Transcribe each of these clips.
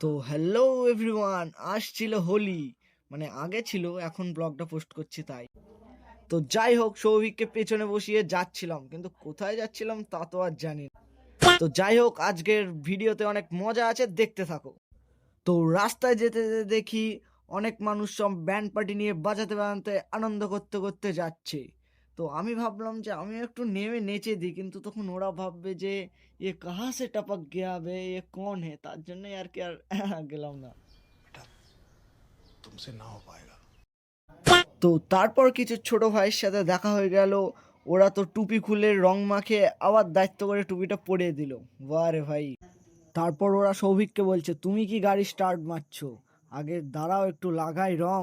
তো hello everyone, আজ ছিল হোলি, মানে আগে ছিল, এখন ব্লগটা পোস্ট করছি তাই। তো যাই হোক, সৌভিককে পেছনে বসিয়ে যাচ্ছিলাম, কিন্তু কোথায় যাচ্ছিলাম তা তো আর জানি না। তো যাই হোক, আজকের ভিডিওতে অনেক মজা আছে, দেখতে থাকো। তো রাস্তায় যেতে যেতে দেখি অনেক মানুষ সব ব্যান্ড পার্টি নিয়ে বাজাতে বাজাতে আনন্দ করতে করতে যাচ্ছে। তো আমি ভাবলাম যে আমি একটু নেমে নেচে দিই, কিন্তু তখন ওরা ভাববে যে এ কাহা সে টপক গয়া বে, এ কোন হে, তার জন্যই আর কি আর গেলাম না। तुमसे ना हो पाएगा। তো তারপর কিছু ছোট ভাইয়ের সাথে দেখা হয়ে গেল। ওরা তো টুপি খুলে রং মাখে আবার দায়িত্ব করে টুপিটা পরিয়ে দিল। বাহ রে ভাই। তারপর ওরা সৌভিককে বলছে, তুমি কি গাড়ি স্টার্ট মারছো, আগে দাঁড়াও একটু লাগাই রং।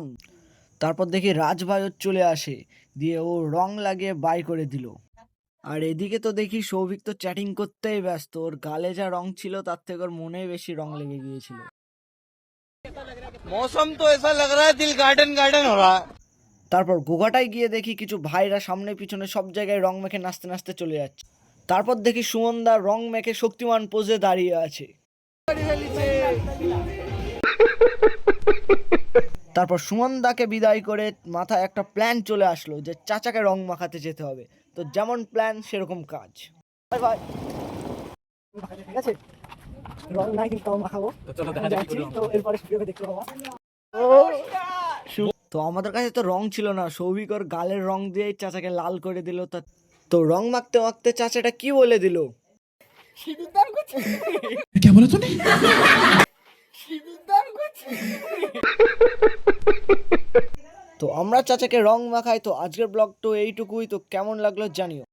তারপর দেখি রাজভাইও চলে আসে, দিয়ে ও রং লাগিয়ে বাই করে দিল। আর এদিকে তো দেখি সৌভিক তো চ্যাটিং করতেই ব্যস্ত, ওর গালে যা রং ছিল তার থেকে ওর মনে বেশি রং লেগে গিয়েছিল। मौसम तो ऐसा लग रहा है दिल गार्डन गार्डन हो रहा है। তারপর গোঘাটায় গিয়ে দেখি কিছু ভাইরা সামনে পিছনে সব জায়গায় রং মেখে নাচতে নাচতে চলে যাচ্ছে। তারপর দেখি সুমনদা রং মেখে শক্তিমান পোজে দাঁড়িয়ে আছে। তারপর সুমনদাকে বিদায় করে মাথায় একটা প্ল্যান চলে আসলো যে চাচাকে রং মাখাতে যেতে হবে। তো যেমন প্ল্যান সেরকম কাজ। Bye bye. ঠিক আছে, রং নাই কিন্তু মাখাবো, তো এরপরে ভিডিওতে দেখতে পাবো। তো আমাদের কাছে তো রং ছিল না, সৌভিক ওর গালের রং দিয়েই চাচাকে লাল করে দিল। তো রং মাখতে মাখতে চাচাটা কি বলে দিল, क्या बोला तूने? তো আমরা চাচাকে রং মাখাই। তো আজকের ব্লগ তো এইটুকুই। তো কেমন লাগলো জানিও।